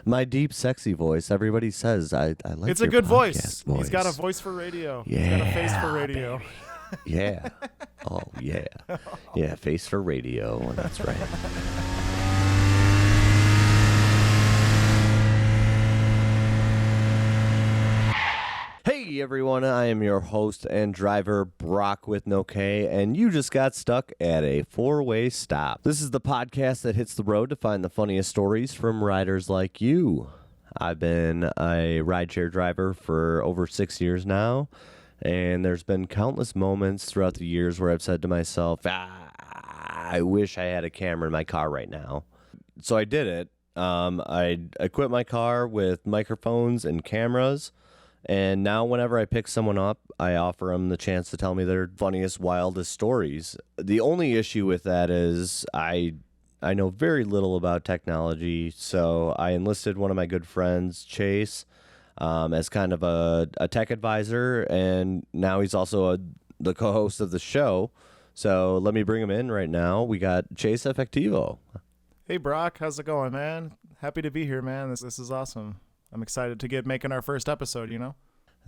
My deep, sexy voice. Everybody says I like. It's a your good podcast voice. He's got a voice for radio. Yeah, He's got a face for radio. baby. Yeah. Oh yeah. Yeah. Face for radio. That's right. Hey everyone, I am your host and driver, Broc with no K, and you just got stuck at a four-way stop. This is the podcast that hits the road to find the funniest stories from riders like you. I've been a rideshare driver for over 6 years now, and there's been countless moments throughout the years where I've said to myself, I wish I had a camera in my car right now. So I did it. I equipped my car with microphones and cameras. And now whenever I pick someone up, I offer them the chance to tell me their funniest, wildest stories. The only issue with that is I know very little about technology, so I enlisted one of my good friends, Chase, as kind of a tech advisor, and now he's also the co-host of the show. So let me bring him in right now. We got Chase Effectivo. Hey, Broc. How's it going, man? Happy to be here, man. This is awesome. I'm excited to get making our first episode, you know?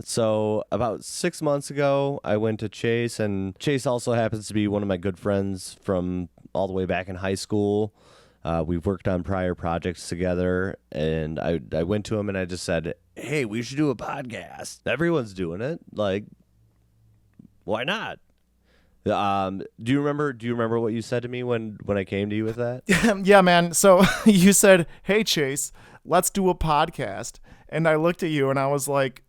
So about 6 months ago, I went to Chase, and Chase also happens to be one of my good friends from all the way back in high school. We've worked on prior projects together, and I went to him and I just said, hey, we should do a podcast. Everyone's doing it. Like, why not? Do you remember what you said to me when I came to you with that? Yeah, man. So you said, hey, Chase, let's do a podcast. And I looked at you and I was like,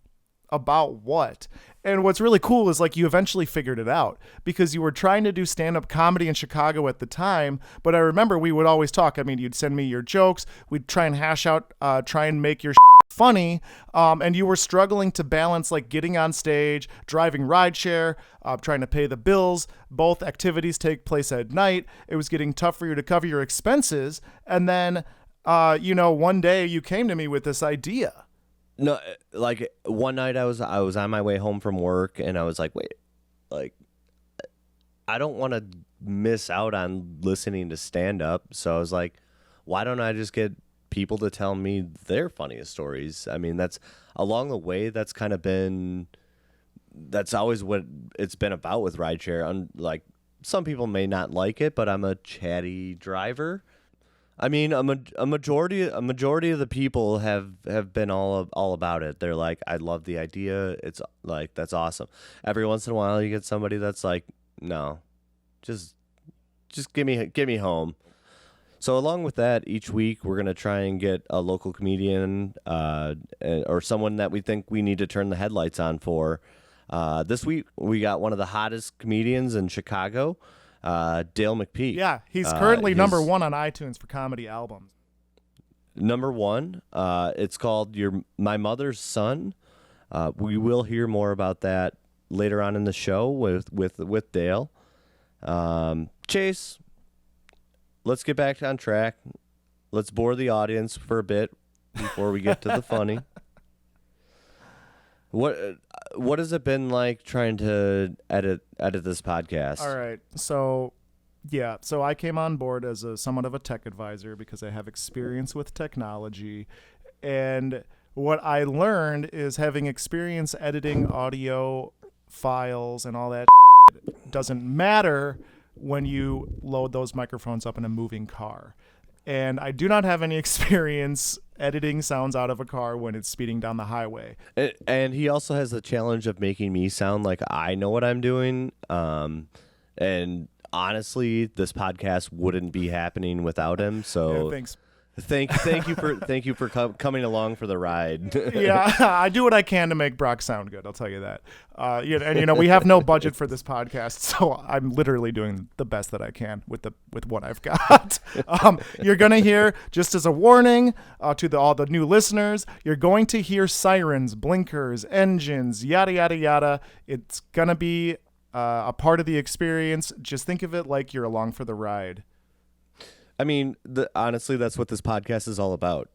about what? And what's really cool is like you eventually figured it out because you were trying to do stand-up comedy in Chicago at the time. But I remember we would always talk. I mean, you'd send me your jokes. We'd try and hash out, try and make your funny. And you were struggling to balance like getting on stage, driving rideshare, trying to pay the bills. Both activities take place at night. It was getting tough for you to cover your expenses. And then, one day you came to me with this idea. No, like one night I was on my way home from work and I was like, wait, like I don't want to miss out on listening to stand up. So I was like, why don't I just get people to tell me their funniest stories? I mean, that's along the way, that's always what it's been about with rideshare. Like some people may not like it, but I'm a chatty driver. I mean, a majority of the people have been all about it. They're like, I love the idea. It's like, that's awesome. Every once in a while, you get somebody that's like, no, just give me home. So along with that, each week we're gonna try and get a local comedian or someone that we think we need to turn the headlights on for. This week we got one of the hottest comedians in Chicago. Dale McPeek. Yeah, he's currently number one on iTunes for comedy albums. Number one. It's called My Mother's Son. We will hear more about that later on in the show with Dale. Chase, let's get back on track. Let's bore the audience for a bit before we get to the funny. What has it been like trying to edit this podcast? All right. So I came on board as somewhat of a tech advisor because I have experience with technology. And what I learned is having experience editing audio files and all that doesn't matter when you load those microphones up in a moving car. And I do not have any experience editing sounds out of a car when it's speeding down the highway. And he also has the challenge of making me sound like I know what I'm doing. And honestly, this podcast wouldn't be happening without him. So yeah, thanks. Thank you for coming along for the ride. Yeah, I do what I can to make Broc sound good. I'll tell you that. We have no budget for this podcast, so I'm literally doing the best that I can with what I've got. You're gonna hear, just as a warning to all the new listeners, you're going to hear sirens, blinkers, engines, yada yada yada. It's gonna be a part of the experience. Just think of it like you're along for the ride. I mean, honestly, that's what this podcast is all about.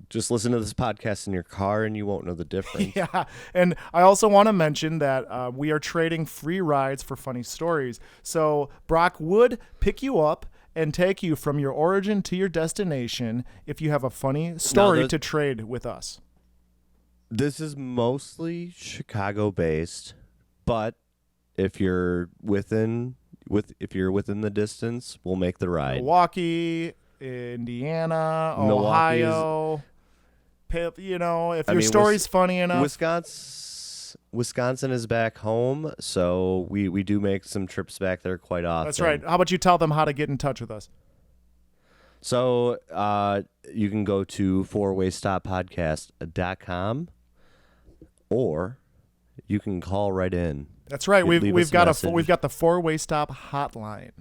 Just listen to this podcast in your car and you won't know the difference. Yeah, and I also want to mention that we are trading free rides for funny stories. So Broc would pick you up and take you from your origin to your destination if you have a funny story to trade with us. This is mostly Chicago-based, but if you're within the distance, we'll make the ride. Milwaukee, Indiana, Ohio. If your story's funny enough. Wisconsin is back home, so we do make some trips back there quite often. That's right. How about you tell them how to get in touch with us? So you can go to fourwaystoppodcast.com, or you can call right in. That's right. We've got the 4-Way Stop hotline.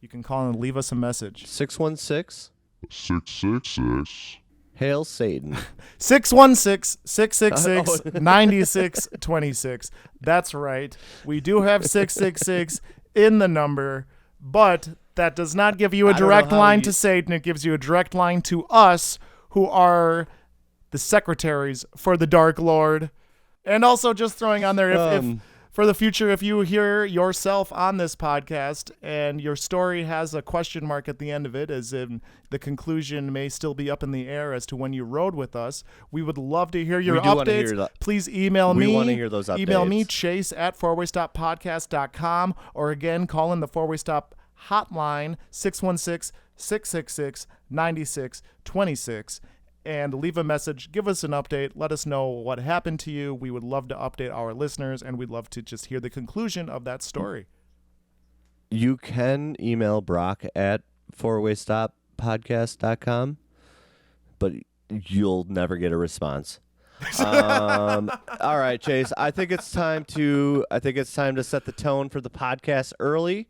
You can call and leave us a message. 616-666. Hail Satan. 616-666-9626. That's right. We do have 666 in the number, but that does not give you a direct line to Satan. It gives you a direct line to us, who are the secretaries for the Dark Lord. And also just throwing on there, if for the future, if you hear yourself on this podcast and your story has a question mark at the end of it, as in the conclusion may still be up in the air as to when you rode with us, we would love to hear your updates. Please email me. We want to hear those updates. Email me, Chase, at fourwaystoppodcast.com, or again, call in the 4-Way Stop hotline, 616-666-9626. And leave a message, give us an update, let us know what happened to you. We would love to update our listeners, and we'd love to just hear the conclusion of that story. You can email Broc at fourwaystoppodcast.com, but you'll never get a response. All right, Chase. I think it's time to set the tone for the podcast early.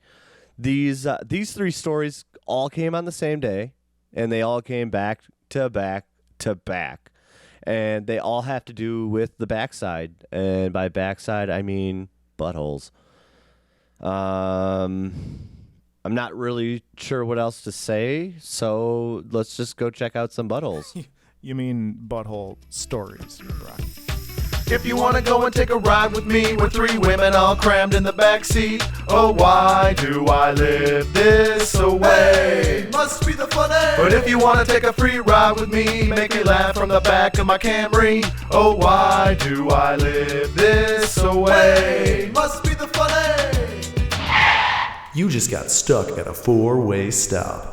These 3 stories all came on the same day, and they all came back to back. And they all have to do with the backside, and by backside I mean buttholes. I'm not really sure what else to say, so let's just go check out some buttholes. You mean butthole stories, Broc. If you want to go and take a ride with me, we're 3 women all crammed in the backseat. Oh, why do I live this away? Must be the funny. But if you want to take a free ride with me, make me laugh from the back of my Camry. Oh, why do I live this away? Must be the funny. You just got stuck at a 4-way stop.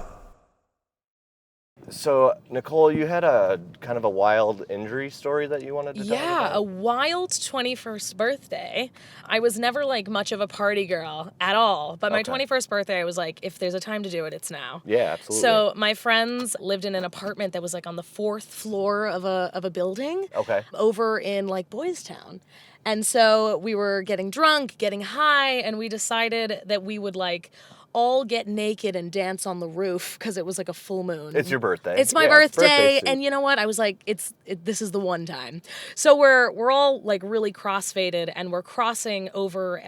So, Nicole, you had a kind of a wild injury story that you wanted to tell me about? Yeah, a wild 21st birthday. I was never, much of a party girl at all. But my 21st birthday, I was like, if there's a time to do it, it's now. Yeah, absolutely. So my friends lived in an apartment that was, on the 4th floor of a building. Okay. Over in, Boys Town. And so we were getting drunk, getting high, and we decided that we would, all get naked and dance on the roof because it was a full moon. It's your birthday. It's my birthday, and you know what? I was like, this is the one time. So we're all really cross-faded, and we're crossing over.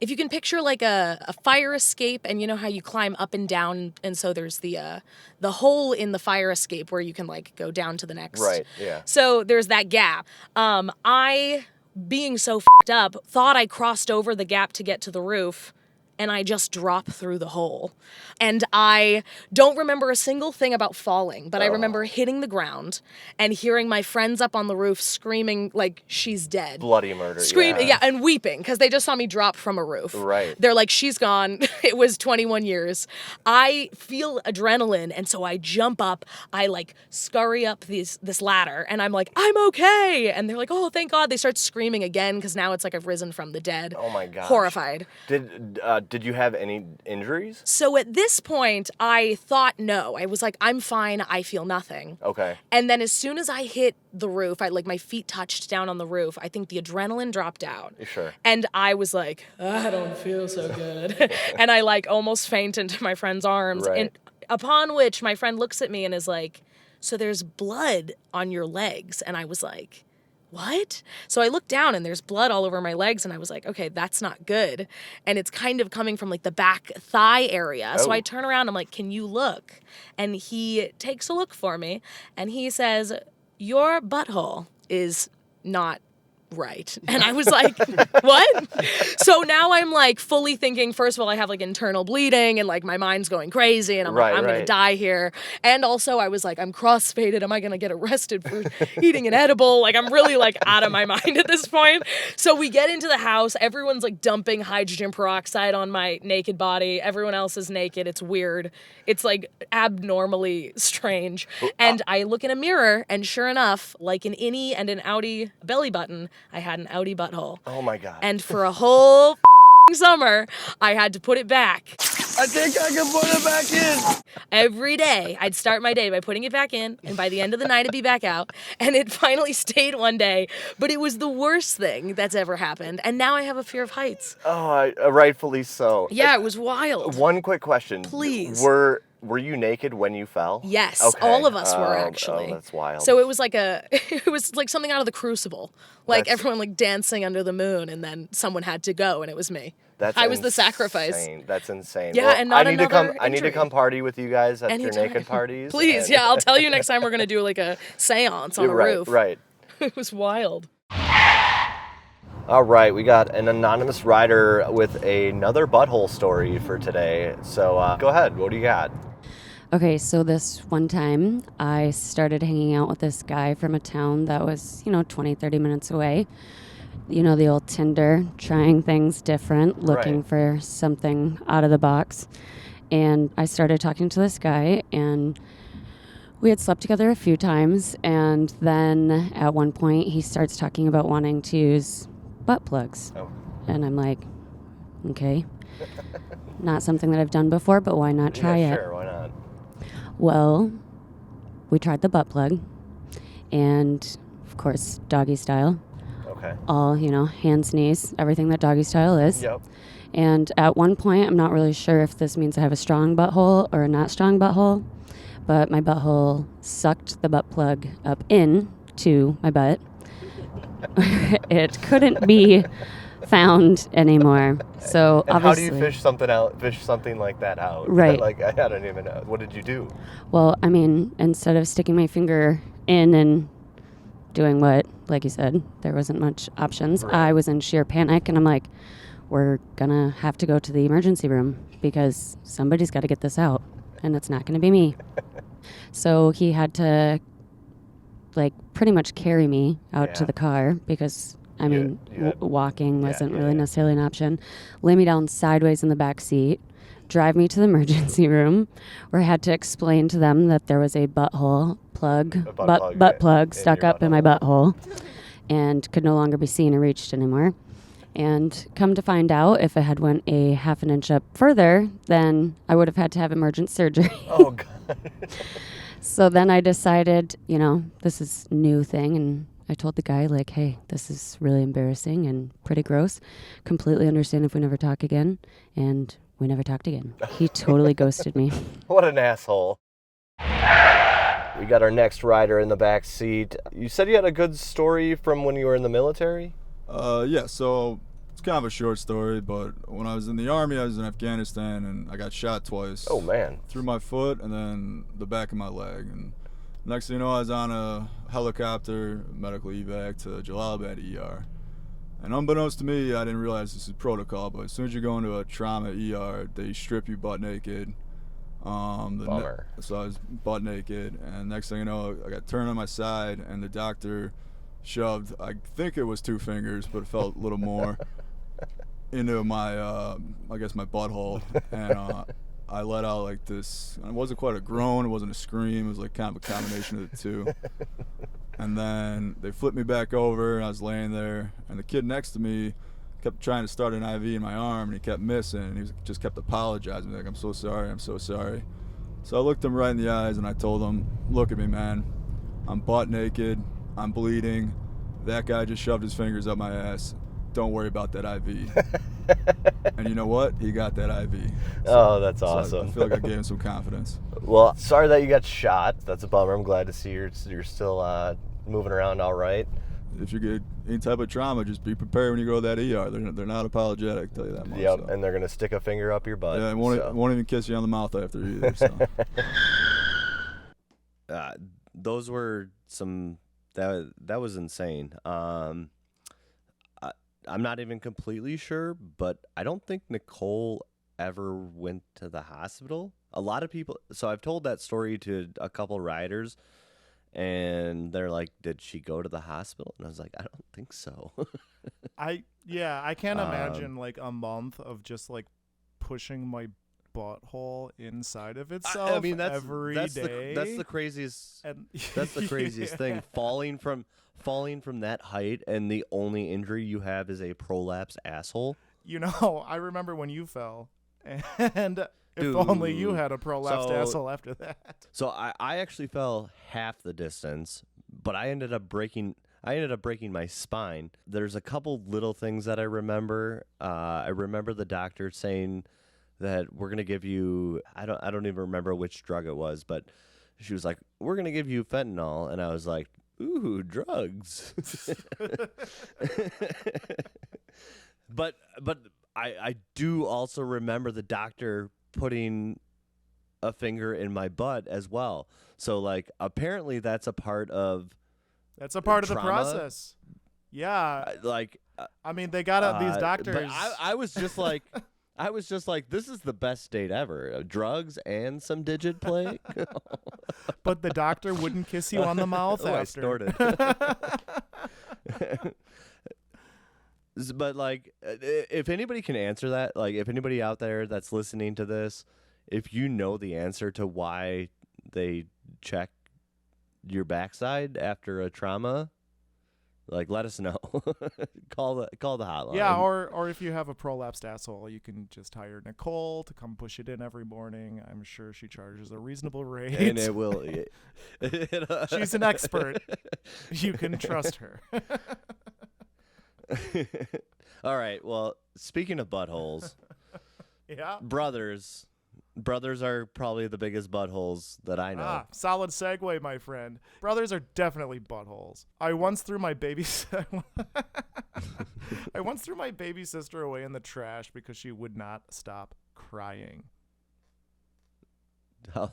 If you can picture a fire escape, and you know how you climb up and down, and so there's the hole in the fire escape where you can go down to the next. Right. Yeah. So there's that gap. I, being so f***ed up, thought I crossed over the gap to get to the roof. And I just drop through the hole. And I don't remember a single thing about falling, but I remember hitting the ground and hearing my friends up on the roof screaming like she's dead. Bloody murder. Yeah, and weeping because they just saw me drop from a roof. Right. They're like, she's gone. It was 21 years. I feel adrenaline, and so I jump up. I scurry up this ladder, and I'm like, I'm okay. And they're like, oh, thank God. They start screaming again because now it's I've risen from the dead. Oh my God. Horrified. Did you have any injuries? So at this point, I thought no. I was like, I'm fine. I feel nothing. Okay. And then as soon as I hit the roof, my feet touched down on the roof. I think the adrenaline dropped out. Sure. And I was like, I don't feel so good. And I almost faint into my friend's arms. Right. And upon which my friend looks at me and is like, so there's blood on your legs. And I was like, what? So I looked down and there's blood all over my legs, and I was like, okay, that's not good. And it's kind of coming from the back thigh area. So I turn around, I'm like, can you look? And he takes a look for me, and he says, your butthole is not right. And I was like, what? So now I'm like fully thinking, first of all, I have like internal bleeding and like my mind's going crazy and I'm like, I'm going to die here. And also I was like, I'm crossfaded. Am I going to get arrested for eating an edible? Like I'm really like out of my mind at this point. So we get into the house. Everyone's like dumping hydrogen peroxide on my naked body. Everyone else is naked. It's weird. It's like abnormally strange. And I look in a mirror and sure enough, like an innie and an outie belly button, I had an outie butthole. Oh my God. And for a whole summer, I had to put it back. I think I can put it back in. Every day, I'd start my day by putting it back in, and by the end of the night, it'd be back out. And it finally stayed one day, but it was the worst thing that's ever happened. And now I have a fear of heights. Oh, rightfully so. Yeah, it was wild. One quick question. Please. Were you naked when you fell? Yes, Okay. all of us were actually. Oh, that's wild. So it was like it was like something out of the Crucible. Like everyone like dancing under the moon, and then someone had to go, and it was me. I was the sacrifice. That's insane. Yeah, well, and not I need to come. another I need to injury. come party with you guys at Anytime. your naked parties. Please, yeah, I'll tell you next time we're gonna do like a seance on a roof. Right. It was wild. All right, we got an anonymous rider with another butthole story for today. So go ahead. What do you got? Okay, so this one time I started hanging out with this guy from a town that was, 20, 30 minutes away. You know, the old Tinder, trying things different, looking Right. for something out of the box. And I started talking to this guy, and we had slept together a few times. And then at one point, he starts talking about wanting to use butt plugs. Oh. And I'm like, okay, not something that I've done before, but why not try it? Sure, why not? Well, we tried the butt plug, and of course, doggy style. Okay. All, hands, knees, everything that doggy style is. Yep. And at one point, I'm not really sure if this means I have a strong butthole or a not strong butthole, but my butthole sucked the butt plug up in to my butt. It couldn't be found anymore. So And obviously, how do you fish something like that out? Right. Like, I don't even know. What did you do? well, I mean, instead of sticking my finger in and doing what, like you said, there wasn't much options. Right. I was in sheer panic, and I'm like, we're gonna have to go to the emergency room because somebody's got to get this out, and it's not gonna be me. So he had to, pretty much carry me out to Yeah. the car because, I mean, yeah. walking wasn't yeah, really yeah. necessarily an option. Lay me down sideways in the back seat, drive me to the emergency room, where I had to explain to them that there was a butthole plug, butt plug in stuck your up in my butthole, and could no longer be seen or reached anymore. And come to find out, if it had went a half an inch up further, then I would have had to have emergent surgery. Oh, God. So then I decided, this is a new thing, and I told the guy, hey, this is really embarrassing and pretty gross. Completely understand if we never talk again. And we never talked again. He totally ghosted me. What an asshole. We got our next rider in the back seat. You said you had a good story from when you were in the military? Yeah, so it's kind of a short story, but when I was in the Army, I was in Afghanistan, and I got shot twice. Oh, man. Through my foot and then the back of my leg. And next thing you know, I was on a helicopter, medical evac to Jalalabad ER. And unbeknownst to me, I didn't realize this is protocol, but as soon as you go into a trauma ER, they strip you butt naked. Bummer. So I was butt naked, and next thing you know, I got turned on my side, and the doctor shoved, I think it was 2 fingers, but it felt a little more, into my, I guess my butthole, and I let out like this. It wasn't quite a groan, it wasn't a scream, it was like kind of a combination of the two. And then they flipped me back over, and I was laying there, and the kid next to me kept trying to start an IV in my arm, and he kept missing, and he just kept apologizing, like, I'm so sorry. So I looked him right in the eyes, and I told him, look at me, man. I'm butt naked. I'm bleeding. That guy just shoved his fingers up my ass. Don't worry about that IV. And you know what? He got that IV. Oh, that's So awesome. I feel like I gave him some confidence. Well, sorry that you got shot. That's a bummer. I'm glad to see you're still moving around all right. If you get any type of trauma, just be prepared when you go to that ER. They're not apologetic, tell you that much. Yep, so. and they're going to stick a finger up your butt. Yeah, it won't even kiss you on the mouth after either. So. Those were some... That was insane. I'm not even completely sure, but I don't think Nicole ever went to the hospital. A lot of people, so I've told that story to a couple riders, and they're like, did she go to the hospital? And I was like, I don't think so. I can't imagine like a month of just like pushing my butthole inside of itself. I mean, that's every that's day. that's the craziest. And That's the craziest thing. Falling from that height, and the only injury you have is a prolapsed asshole. You know, I remember when you fell, and if only you had a prolapsed asshole after that. So I actually fell half the distance, but I ended up breaking my spine. There's a couple little things that I remember. I remember the doctor saying that we're gonna give you, I don't even remember which drug it was, but she was like, we're gonna give you fentanyl, and I was like, ooh, drugs. but I do also remember the doctor putting a finger in my butt as well. So like apparently that's a part of the trauma. process. Yeah. I mean, they got these doctors. But I was just like, this is the best date ever. Drugs and some digit play. But the doctor wouldn't kiss you on the mouth after. I snorted. But like, if anybody can answer that, like if anybody out there that's listening to this, if you know the answer to why they check your backside after a trauma, like let us know. call the hotline. Yeah, or if you have a prolapsed asshole, you can just hire Nicole to come push it in every morning. I'm sure she charges a reasonable rate. And it will. She's an expert. You can trust her. All right. Well, speaking of buttholes, Yeah. brothers are probably the biggest buttholes that I know. Solid segue, my friend. Brothers are definitely buttholes. I once threw my baby sister away in the trash because she would not stop crying. How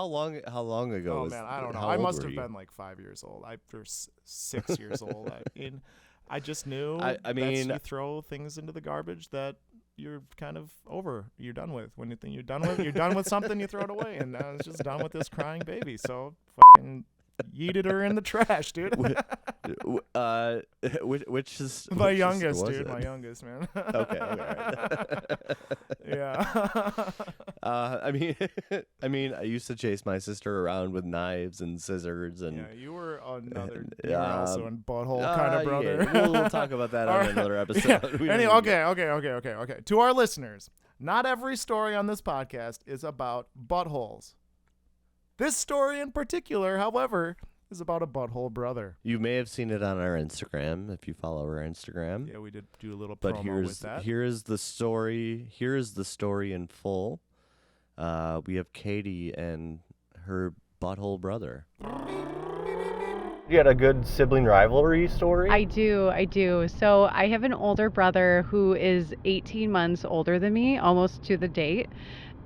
long ago? Oh man, I don't know. I must have been like 5 years old. Or 6 years old. I just knew. I mean, you throw things into the garbage that you're kind of over. You're done with. When you think you're done with something, you throw it away. And I was just done with this crying baby. So fucking yeeted her in the trash, dude. Which is my youngest, dude. My youngest, man. Okay. All right. Yeah. I mean, I used to chase my sister around with knives and scissors, and yeah, you were also a butthole kind of brother. Yeah, we'll talk about that on another episode. Yeah. Anyway, okay. To our listeners, not every story on this podcast is about buttholes. This story in particular, however, is about a butthole brother. You may have seen it on our Instagram if you follow our Instagram. Yeah, we did do a little but promo with that. Here is the story in full. We have Katie and her butthole brother. You had a good sibling rivalry story? I do. So I have an older brother who is 18 months older than me, almost to the date.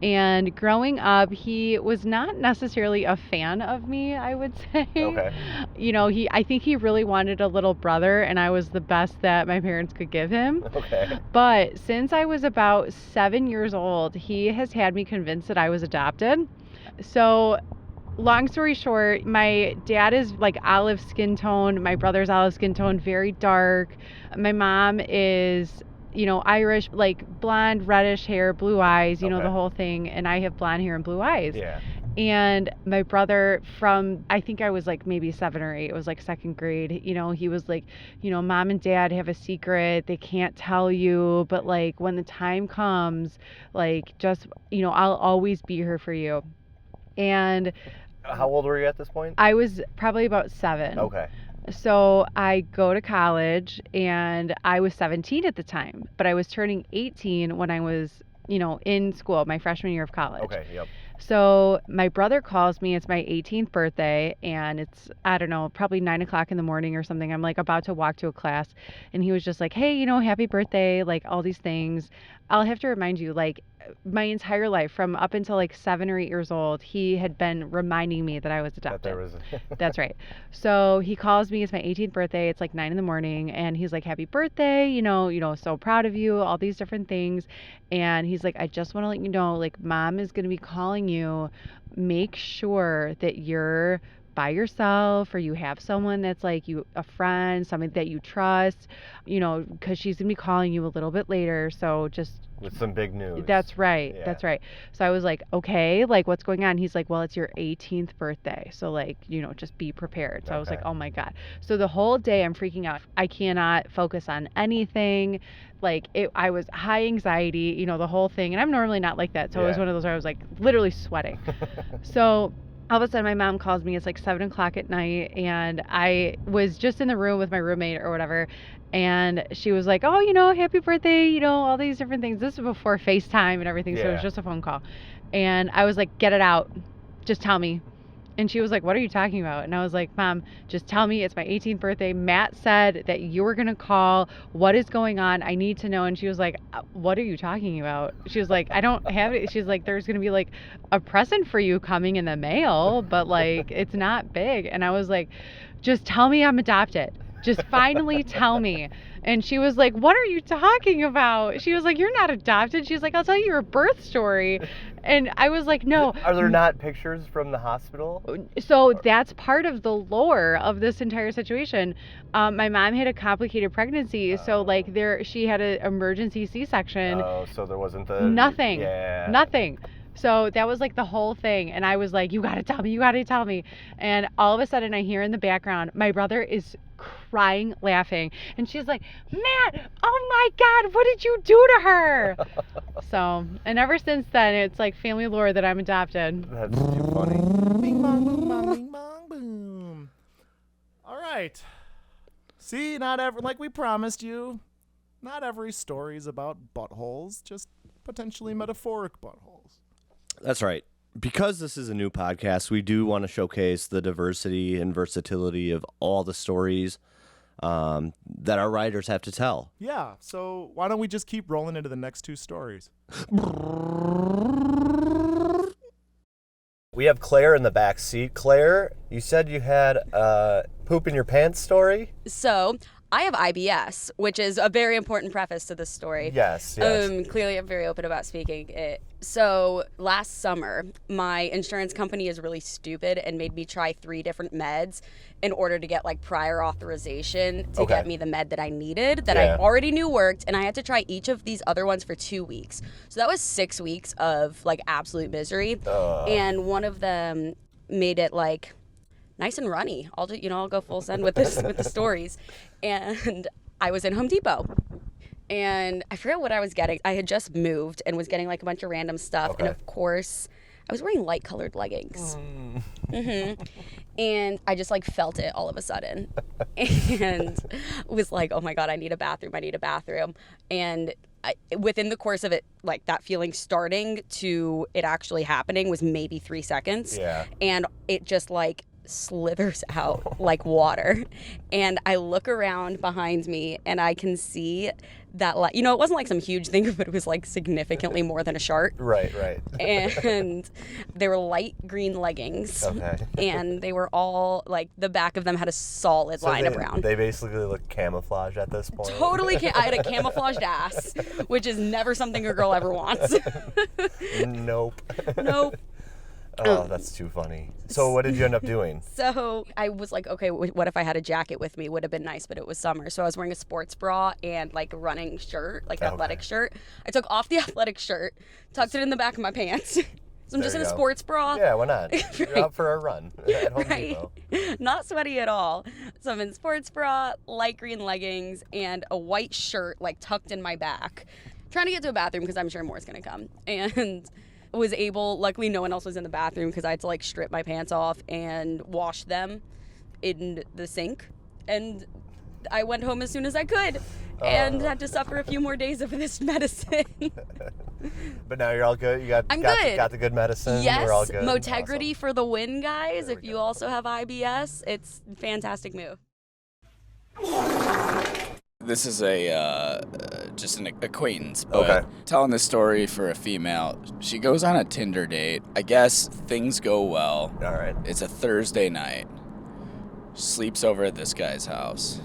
And growing up, he was not necessarily a fan of me, I would say. Okay. You know, I think he really wanted a little brother, and I was the best that my parents could give him. Okay. But since I was about 7 years old, he has had me convinced that I was adopted. So long story short, my dad is like olive skin tone. My brother's olive skin tone, very dark. My mom is, you know, Irish, like blonde, reddish hair, blue eyes, you know, the whole thing. And I have blonde hair and blue eyes. Yeah. And my brother from, I think I was like maybe 7 or 8, it was like second grade, you know, he was like, you know, mom and dad have a secret. They can't tell you, but like when the time comes, like just, you know, I'll always be here for you. And how old were you at this point? I was probably about 7. Okay. So I go to college and I was 17 at the time, but I was turning 18 when I was, you know, in school, my freshman year of college. Okay, yep. So my brother calls me, it's my 18th birthday, and it's, I don't know, probably 9 o'clock in the morning or something. I'm like about to walk to a class, and he was just like, hey, you know, happy birthday, like all these things. I'll have to remind you, like my entire life, from up until like 7 or 8 years old, he had been reminding me that I was adopted. That there was That's right. So he calls me. It's my 18th birthday. It's like 9 in the morning, and he's like, "Happy birthday! So proud of you. All these different things." And he's like, "I just want to let you know, like, Mom is going to be calling you. Make sure that you're by yourself, or you have someone that's like a friend, somebody that you trust, because she's gonna be calling you a little bit later. So just with some big news." That's right. Yeah. That's right. So I was like, okay, like, what's going on? He's like, well, it's your 18th birthday. So like, just be prepared. So I was like, oh my God. So the whole day I'm freaking out. I cannot focus on anything. Like I was high anxiety, the whole thing. And I'm normally not like that. So it was one of those where I was like literally sweating. So all of a sudden my mom calls me. It's like 7 o'clock at night, and I was just in the room with my roommate or whatever, and she was like, oh, happy birthday, all these different things. This was before FaceTime and everything, so it was just a phone call. And I was like, get it out, just tell me. And she was like, what are you talking about? And I was like, Mom, just tell me. It's my 18th birthday. Matt said that you were going to call. What is going on? I need to know. And she was like, what are you talking about? She was like, I don't have it. She's like, there's going to be like a present for you coming in the mail, but like, it's not big. And I was like, just tell me I'm adopted. Just finally tell me. And she was like, what are you talking about? She was like, you're not adopted. She's like, I'll tell you your birth story. And I was like, no. Are there not pictures from the hospital? So that's part of the lore of this entire situation. My mom had a complicated pregnancy. So like she had an emergency C-section. Oh, so there wasn't nothing. Yeah. Nothing. So that was like the whole thing. And I was like, you got to tell me. And all of a sudden I hear in the background, my brother is crying, laughing. And she's like, Matt, oh my God, what did you do to her? So, and ever since then, it's like family lore that I'm adopted. That's too funny. Bing bong, boom, bong, bing bong, boom. All right. See, like we promised you, not every story is about buttholes, just potentially metaphoric buttholes. That's right. Because this is a new podcast, we do want to showcase the diversity and versatility of all the stories that our writers have to tell. Yeah, so why don't we just keep rolling into the next two stories? We have Claire in the back seat. Claire, you said you had a poop in your pants story? So I have IBS, which is a very important preface to this story. Yes. Clearly, I'm very open about speaking it. So last summer, my insurance company is really stupid and made me try 3 different meds in order to get like prior authorization to get me the med that I needed, that I already knew worked, and I had to try each of these other ones for 2 weeks. So that was 6 weeks of like absolute misery, and one of them made it like nice and runny. I'll go full send with this with the stories. And I was in Home Depot, and I forget what I was getting. I had just moved and was getting like a bunch of random stuff, and of course I was wearing light colored leggings. And I just like felt it all of a sudden, and was like, oh my God, I need a bathroom. And within the course of it, like that feeling starting to it actually happening was maybe 3 seconds. And it just like slithers out like water, and I look around behind me and I can see that, like, it wasn't like some huge thing, but it was like significantly more than a shark. Right. And they were light green leggings, and they were all like, the back of them had a solid line of brown. They basically look camouflage at this point. Totally. I had a camouflaged ass, which is never something a girl ever wants. Nope. Oh, that's too funny. So what did you end up doing? So I was like, okay, what if I had a jacket with me? Would have been nice, but it was summer. So I was wearing a sports bra and like a running shirt, like an athletic shirt. I took off the athletic shirt, tucked it in the back of my pants. So I'm just in a sports bra. Yeah, why not? You're out for a run at Home Depot. Not sweaty at all. So I'm in sports bra, light green leggings, and a white shirt like tucked in my back. Trying to get to a bathroom because I'm sure more is going to come. And was able, luckily no one else was in the bathroom because I had to like strip my pants off and wash them in the sink. And I went home as soon as I could and had to suffer a few more days of this medicine. But now you're all good? You got the good medicine? Yes, We're all good? Motegrity Awesome. for the win, guys. If you also have IBS, it's a fantastic move. This is just an acquaintance, but Okay. telling this story for a female. She goes on a Tinder date. I guess things go well. All right. It's a Thursday night. Sleeps over at this guy's house.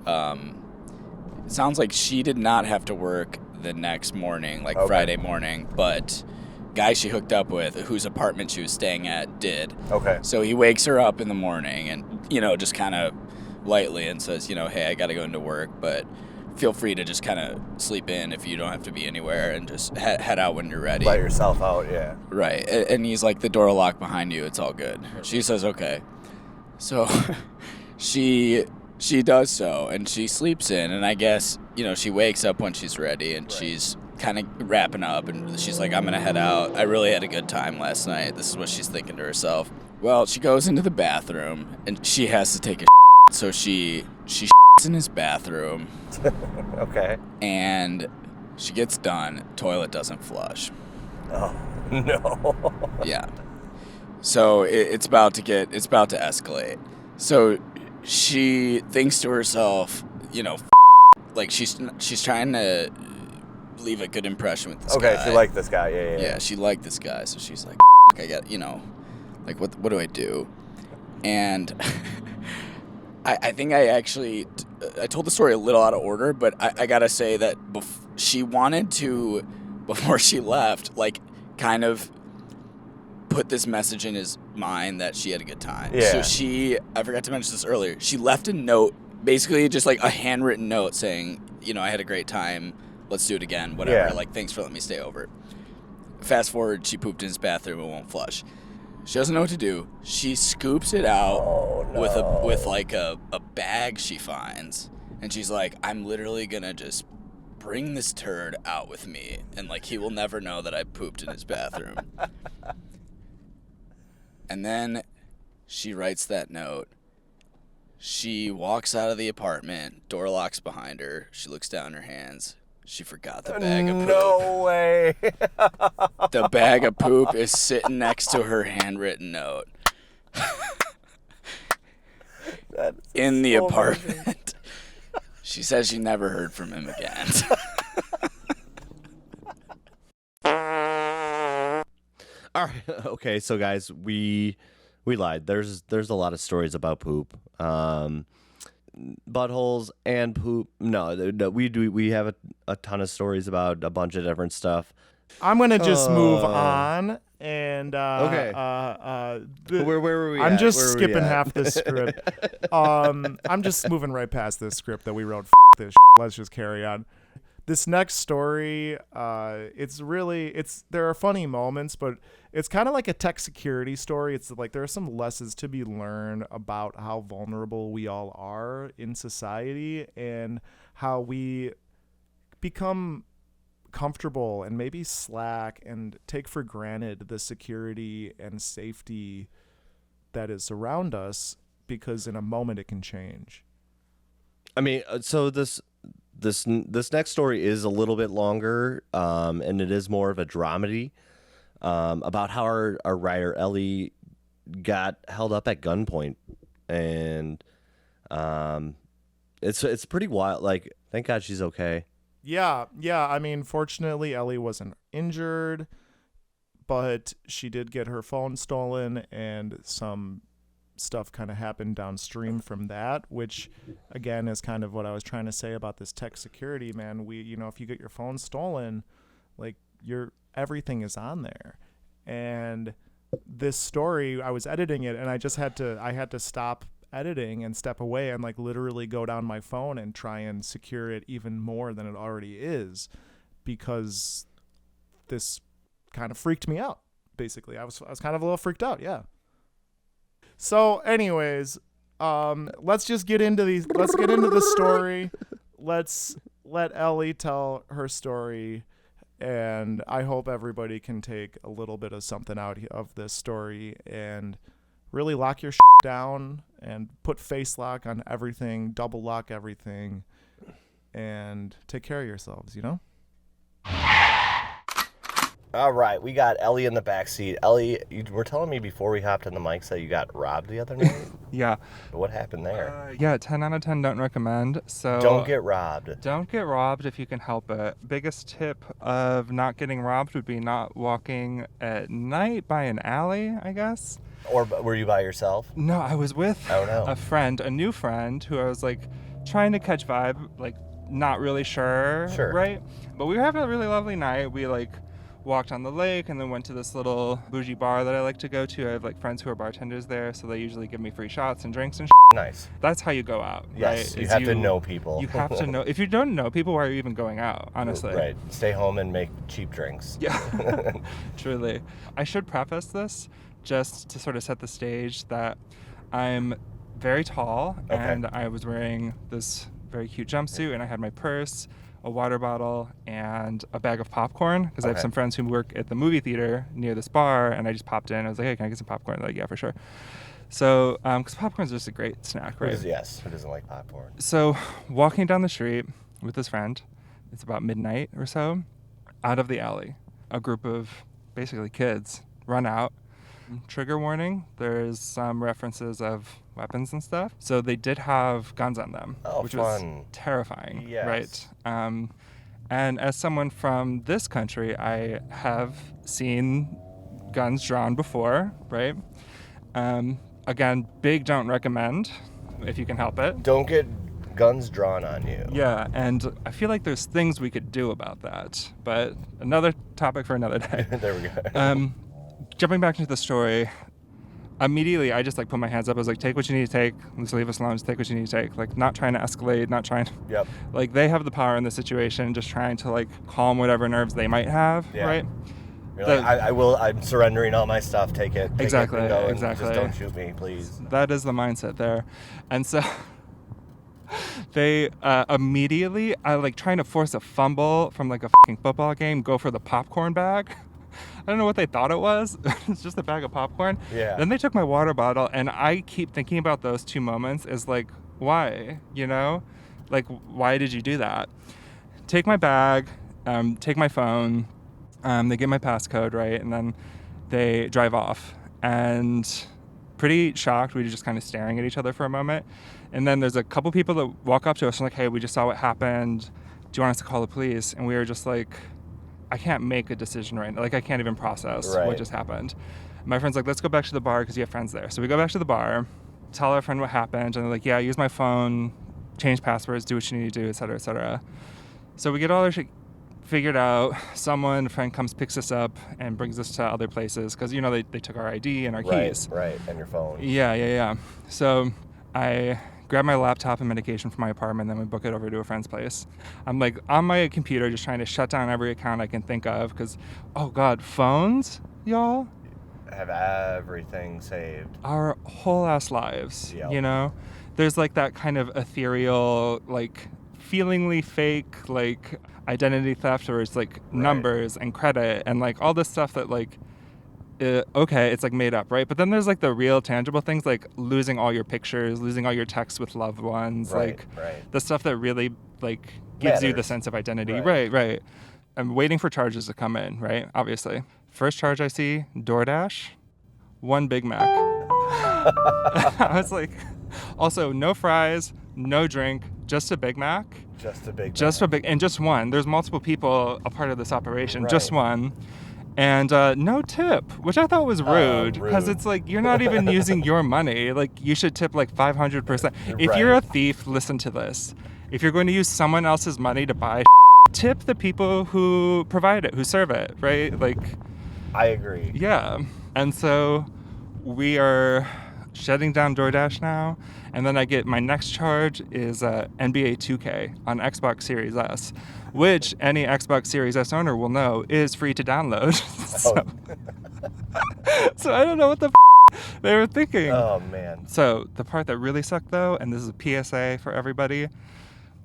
It sounds like she did not have to work the next morning, like Friday morning, but guy she hooked up with, whose apartment she was staying at, did. Okay. So he wakes her up in the morning and, just kind of lightly and says, hey, I got to go into work, but feel free to just kind of sleep in if you don't have to be anywhere and just head out when you're ready. Let yourself out, yeah. Right. And he's like, the door will lock behind you. It's all good. She says, okay. So she does so, and she sleeps in, and I guess, she wakes up when she's ready, and she's kind of wrapping up, and she's like, I'm going to head out. I really had a good time last night. This is what she's thinking to herself. Well, she goes into the bathroom, and she has to take a so she in his bathroom. Okay. And she gets done. Toilet doesn't flush. Oh, no. Yeah. So it's about to escalate. So she thinks to herself, like she's trying to leave a good impression with this guy. Okay, she liked this guy. Yeah. Yeah, she liked this guy. So she's like, I got, like what do I do? And I think I told the story a little out of order, but I gotta say that she wanted to, before she left, like kind of put this message in his mind that she had a good time. Yeah. So I forgot to mention this earlier, she left a note, basically just like a handwritten note saying, I had a great time, let's do it again, whatever, Yeah. like thanks for letting me stay over. Fast forward, she pooped in his bathroom, it won't flush. She doesn't know what to do. She scoops it out with like a bag she finds, and she's like, I'm literally gonna just bring this turd out with me, and like he will never know that I pooped in his bathroom. And then she writes that note. She walks out of the apartment, door locks behind her. She looks down her hands. She forgot the bag of poop. No way. The bag of poop is sitting next to her handwritten note. In the apartment. She says she never heard from him again. All right. Okay, so guys, we lied. There's a lot of stories about poop. Buttholes and poop. No, we have a ton of stories about a bunch of different stuff. I'm gonna just move on and Okay. Where were we I'm at? just Where were we skipping at? half this script. I'm just moving right past this script that we wrote. This. Let's just carry on. This next story, there are funny moments, but it's kind of like a tech security story. It's like there are some lessons to be learned about how vulnerable we all are in society and how we become comfortable and maybe slack and take for granted the security and safety that is around us because in a moment it can change. I mean, so this next story is a little bit longer, and it is more of a dramedy about how our writer Ellie got held up at gunpoint, and it's pretty wild. Like, thank God she's okay. Yeah. I mean, fortunately, Ellie wasn't injured, but she did get her phone stolen, and some stuff kind of happened downstream from that, which again is kind of what I was trying to say about this tech security, man. If you get your phone stolen, like everything is on there. And this story, I was editing it and I had to stop editing and step away and like literally go down my phone and try and secure it even more than it already is, because this kind of freaked me out. Basically, I was kind of a little freaked out. Yeah. So anyways, let's get into the story. Let's let Ellie tell her story, and I hope everybody can take a little bit of something out of this story and really lock your down and put face lock on everything, double lock everything, and take care of yourselves, All right, we got Ellie in the back seat. Ellie, you were telling me before we hopped on the mics that you got robbed the other night. Yeah. What happened there? Yeah, 10 out of 10 don't recommend. So Don't get robbed. Don't get robbed if you can help it. Biggest tip of not getting robbed would be not walking at night by an alley, I guess. Or were you by yourself? No, I was with a friend, a new friend, who I was like trying to catch vibe, like not really sure, right? But we were having a really lovely night. We like walked on the lake and then went to this little bougie bar that I like to go to. I have like friends who are bartenders there, so they usually give me free shots and drinks and shit. Nice. That's how you go out, yes, right? You have to know people. You have to know. If you don't know people, why are you even going out, honestly? Right. Stay home and make cheap drinks. Yeah, truly. I should preface this just to sort of set the stage that I'm very tall and I was wearing this very cute jumpsuit and I had my purse, a water bottle, and a bag of popcorn because I have some friends who work at the movie theater near this bar, and I just popped in. I was like, hey, can I get some popcorn? They're like, yeah, for sure. So, because popcorn's just a great snack, right? Yes, who doesn't like popcorn? So, walking down the street with this friend, it's about midnight or so, out of the alley, a group of basically kids run out. Trigger warning, there's some references of weapons and stuff. So they did have guns on them, which was terrifying, right? And as someone from this country, I have seen guns drawn before, right? Again, big don't recommend if you can help it. Don't get guns drawn on you. Yeah, and I feel like there's things we could do about that, but another topic for another day. There we go. Jumping back into the story, immediately I just like put my hands up. I was like, take what you need to take. Let's leave us alone. Just take what you need to take. Like, not trying to escalate, not trying to... Yep. Like, they have the power in the situation, just trying to like calm whatever nerves they might have, right? You're like, I'm surrendering all my stuff. Take it. Exactly. Just don't shoot me, please. That is the mindset there. And so they immediately, like trying to force a fumble from like a fucking football game, go for the popcorn bag. I don't know what they thought it was. It's just a bag of popcorn. Yeah. Then they took my water bottle, and I keep thinking about those two moments as like, why? You know? Like, why did you do that? Take my bag, take my phone, they get my passcode, right? And then they drive off. And pretty shocked, we were just kind of staring at each other for a moment. And then there's a couple people that walk up to us and like, hey, we just saw what happened. Do you want us to call the police? And we were just like, I can't make a decision right now. Like, I can't even process what just happened. My friend's like, let's go back to the bar because you have friends there. So we go back to the bar, tell our friend what happened, and they're like, yeah, use my phone, change passwords, do what you need to do, et cetera, et cetera. So we get all our shit figured out. A friend comes, picks us up, and brings us to other places because, you know, they took our ID and our keys. Right, and your phone. Yeah. So I grab my laptop and medication from my apartment, then we book it over to a friend's place. I'm like on my computer just trying to shut down every account I can think of because, oh God, phones, y'all? Have everything saved. Our whole ass lives, Yep. There's like that kind of ethereal, like feelingly fake, like identity theft where it's like numbers and credit and like all this stuff that like, it's like made up, right? But then there's like the real tangible things like losing all your pictures, losing all your texts with loved ones, the stuff that really like gives you the sense of identity. Right. I'm waiting for charges to come in, right? Obviously. First charge I see, DoorDash, 1 Big Mac. I was like, also no fries, no drink, just a Big Mac. And just one. There's multiple people a part of this operation, just one. And no tip, which I thought was rude because it's like you're not even using your money. Like you should tip like 500%. If you're a thief, listen to this. If you're going to use someone else's money to buy tip the people who provide it, who serve it, right? Like, I agree. Yeah. And so we are shutting down DoorDash now. And then I get my next charge is NBA 2K on Xbox Series S, which any Xbox Series S owner will know is free to download. So I don't know what the they were thinking. Oh, man. So the part that really sucked, though, and this is a PSA for everybody,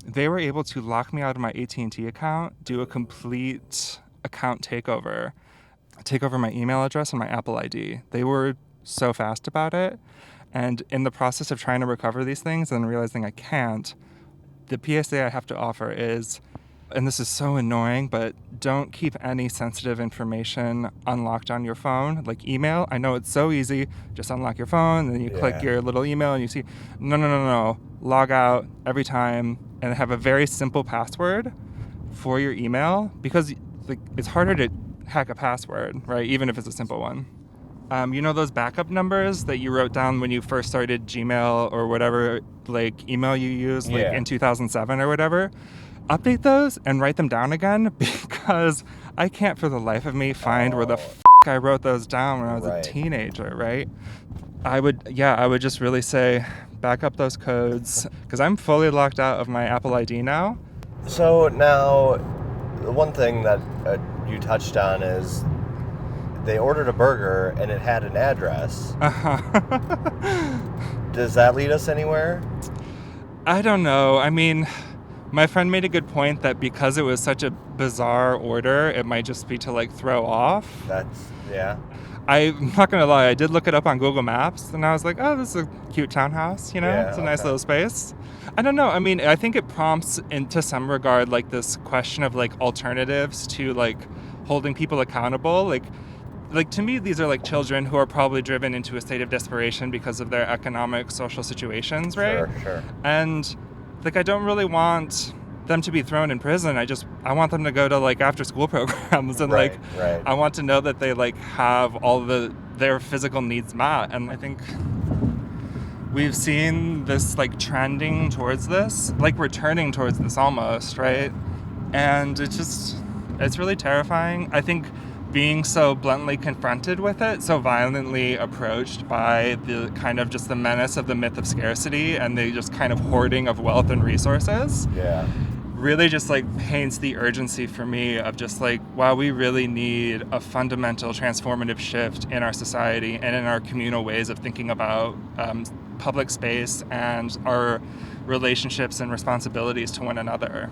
they were able to lock me out of my AT&T account, do a complete account takeover, take over my email address and my Apple ID. They were so fast about it. And in the process of trying to recover these things and realizing I can't, the PSA I have to offer is and this is so annoying, but don't keep any sensitive information unlocked on your phone, like email. I know it's so easy. Just unlock your phone, then you click your little email and you see, no. Log out every time and have a very simple password for your email, because like it's harder to hack a password, right? Even if it's a simple one. You know those backup numbers that you wrote down when you first started Gmail or whatever, like email you used like in 2007 or whatever? Update those and write them down again, because I can't for the life of me find where the I wrote those down when I was a teenager, right? I would just really say back up those codes, because I'm fully locked out of my Apple ID now. So now, the one thing that you touched on is they ordered a burger and it had an address. Does that lead us anywhere? I don't know. I mean, my friend made a good point that because it was such a bizarre order, it might just be to like throw off. I'm not going to lie, I did look it up on Google Maps and I was like, oh, this is a cute townhouse, you know? It's a nice little space. I don't know. I mean, I think it prompts into some regard like this question of like alternatives to like holding people accountable. Like to me, these are like children who are probably driven into a state of desperation because of their economic, social situations, right? Sure. And like, I don't really want them to be thrown in prison. I want them to go to like after school programs and I want to know that they like have all their physical needs met. And I think we've seen this like trending towards this, like returning towards this almost, right? And it's really terrifying. I think being so bluntly confronted with it, so violently approached by the kind of just the menace of the myth of scarcity and the just kind of hoarding of wealth and resources, really just like paints the urgency for me of just like, wow, we really need a fundamental transformative shift in our society and in our communal ways of thinking about public space and our relationships and responsibilities to one another.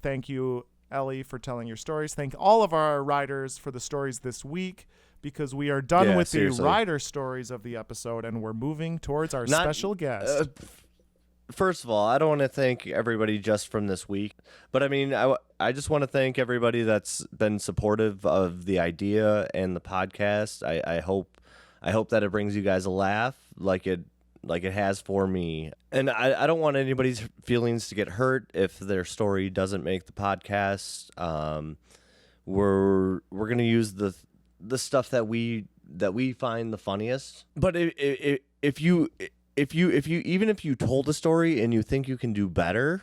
Thank you, Ellie, for telling your stories. Thank all of our riders for the stories this week, because we are done with the rider stories of the episode and we're moving towards our special guest. First of all, I don't want to thank everybody just from this week, but I mean, I just want to thank everybody that's been supportive of the idea and the podcast. I hope that it brings you guys a laugh like it has for me. And I don't want anybody's feelings to get hurt if their story doesn't make the podcast. We're gonna use the stuff that we find the funniest. But if you even if you told a story and you think you can do better,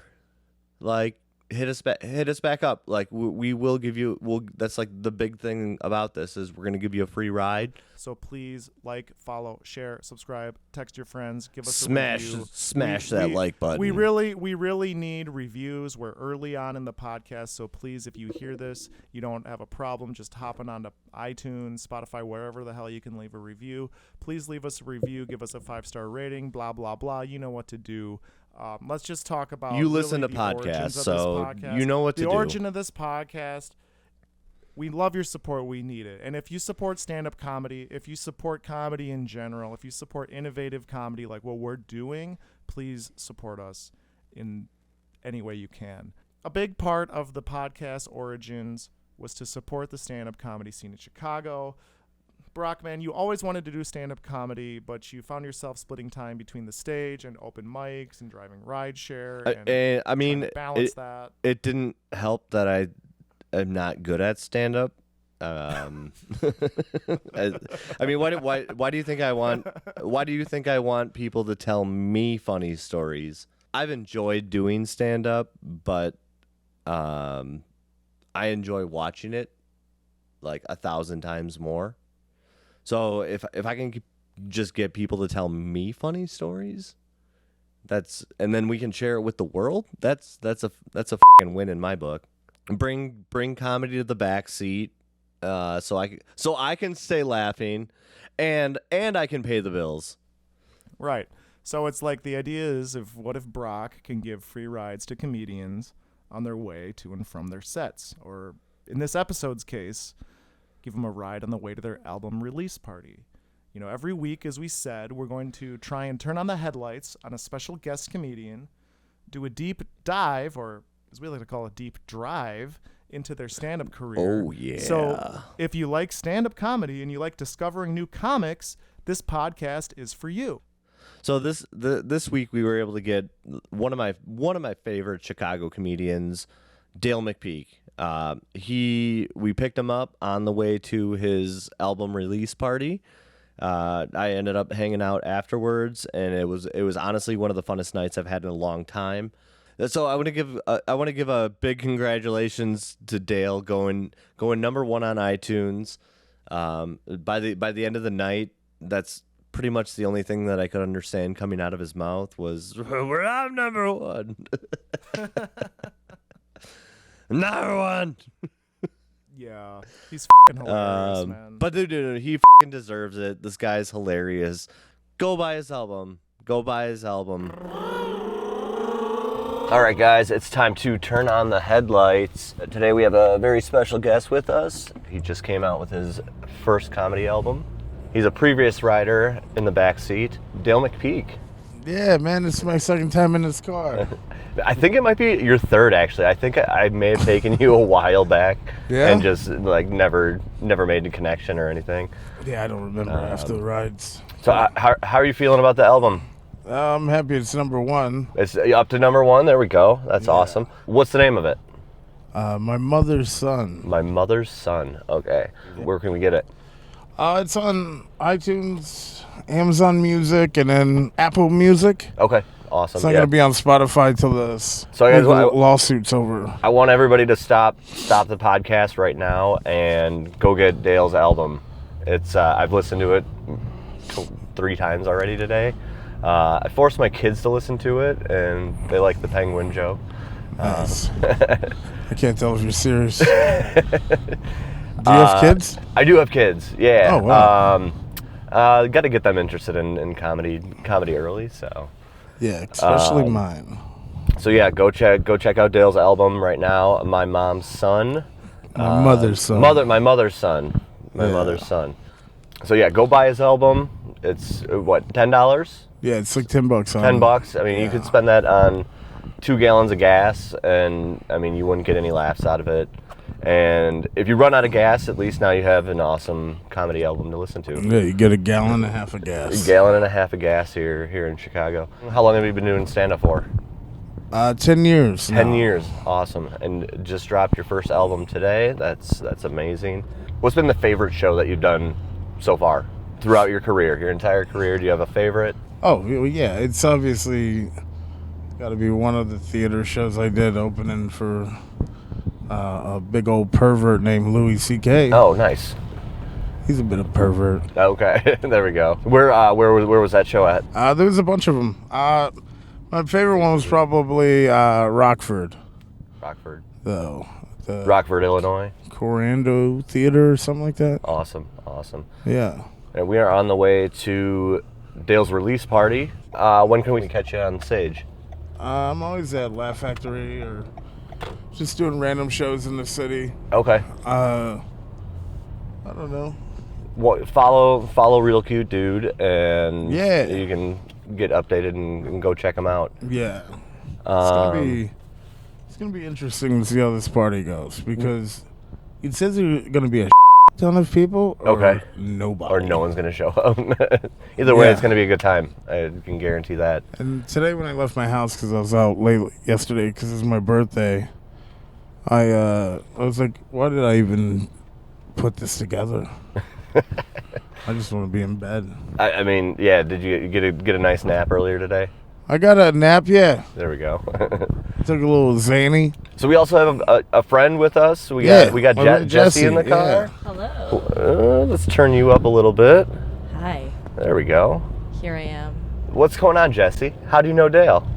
like hit us back up. Like we will give you. That's like the big thing about this is we're gonna give you a free ride. So please like, follow, share, subscribe, text your friends, give us smash a review. Smash that like button. We really need reviews. We're early on in the podcast, so please, if you hear this, you don't have a problem just hopping onto iTunes, Spotify, wherever the hell you can leave a review. Please leave us a review, give us a 5-star rating, blah blah blah. You know what to do. Let's just talk about you listen to podcasts, so you know what to do. The origin of this podcast. We love your support. We need it. And if you support stand-up comedy, if you support comedy in general, if you support innovative comedy like what we're doing, please support us in any way you can. A big part of the podcast origins was to support the stand-up comedy scene in Chicago. Broc, man, you always wanted to do stand-up comedy, but you found yourself splitting time between the stage and open mics and driving rideshare. And I mean, balance that. It didn't help that I'm not good at stand-up. I mean, why do you think I want people to tell me funny stories? I've enjoyed doing stand-up, but I enjoy watching it like 1,000 times more. So if I can just get people to tell me funny stories, and then we can share it with the world, that's a fucking win in my book. Bring comedy to the backseat, so I can stay laughing, and I can pay the bills. Right. So it's like the idea is what if Broc can give free rides to comedians on their way to and from their sets, or in this episode's case, give them a ride on the way to their album release party. You know, every week, as we said, we're going to try and turn on the headlights on a special guest comedian do a deep dive, or as we like to call a deep drive, into their stand-up career. Oh, yeah. So if you like stand-up comedy and you like discovering new comics, this podcast is for you. So this week we were able to get one of my favorite Chicago comedians, Dale McPeek. We picked him up on the way to his album release party. I ended up hanging out afterwards, and it was honestly one of the funnest nights I've had in a long time. So I want to give a big congratulations to Dale going number 1 on iTunes. By the end of the night, that's pretty much the only thing that I could understand coming out of his mouth was, "I'm number 1." Number 1. Yeah, he's f***ing hilarious, man. But dude, he f***ing deserves it. This guy's hilarious. Go buy his album. All right, guys, it's time to turn on the headlights. Today we have a very special guest with us. He just came out with his first comedy album. He's a previous rider in the backseat, Dale McPeek. Yeah, man, it's my second time in this car. I think it might be your third, actually. I think I may have taken you a while back and just like never made a connection or anything. Yeah, I don't remember after the rides. So how are you feeling about the album? I'm happy it's number 1. It's up to number 1. There we go. That's awesome. What's the name of it? My Mother's Son. My Mother's Son. Okay. Where can we get it? It's on iTunes, Amazon Music, and then Apple Music. Okay. Awesome. It's not going to be on Spotify till the lawsuit's over. I want everybody to stop the podcast right now and go get Dale's album. It's I've listened to it 3 times already today. I forced my kids to listen to it, and they like the penguin joke. Nice. I can't tell if you're serious. Do you have kids? I do have kids, yeah. Oh, wow. Got to get them interested in comedy early, so. Yeah, especially mine. So yeah, go check out Dale's album right now. My Mom's Son. My Mother's Son. My Mother's Son. My Mother's Son. So yeah, go buy his album. It's what, $10? Yeah, it's like $10. $10. I mean, you could spend that on 2 gallons of gas, and I mean, you wouldn't get any laughs out of it. And if you run out of gas, at least now you have an awesome comedy album to listen to. Yeah, you get a gallon and a half of gas. A gallon and a half of gas here in Chicago. How long have you been doing stand-up for? 10 years. 10 years. Awesome. And just dropped your first album today. That's amazing. What's been the favorite show that you've done so far throughout your career, your entire career? Do you have a favorite? Oh, yeah. It's obviously got to be one of the theater shows I did opening for a big old pervert named Louis C.K. Oh, nice. He's a bit of pervert. Okay, there we go. Where was that show at? There was a bunch of them. My favorite one was probably Rockford. Rockford. Rockford, Illinois. Corando Theater or something like that. Awesome. Yeah. And we are on the way to Dale's release party. When can we catch you on stage? I'm always at Laugh Factory or just doing random shows in the city. Okay. I don't know. Well, follow Real Cute Dude, and yeah, you can get updated and go check him out. Yeah. It's gonna be interesting to see how this party goes, because it says there's gonna be a ton of people. Or nobody. Or no one's gonna show up. Either way, it's gonna be a good time. I can guarantee that. And today, when I left my house because I was out late yesterday because it was my birthday, I was like, why did I even put this together? I just want to be in bed. I mean, yeah. Did you get a nice nap earlier today? I got a nap, yeah. There we go. Took a little zany. So we also have a friend with us. We got Jesse in the car. Yeah. Hello. Let's turn you up a little bit. Hi. There we go. Here I am. What's going on, Jesse? How do you know Dale?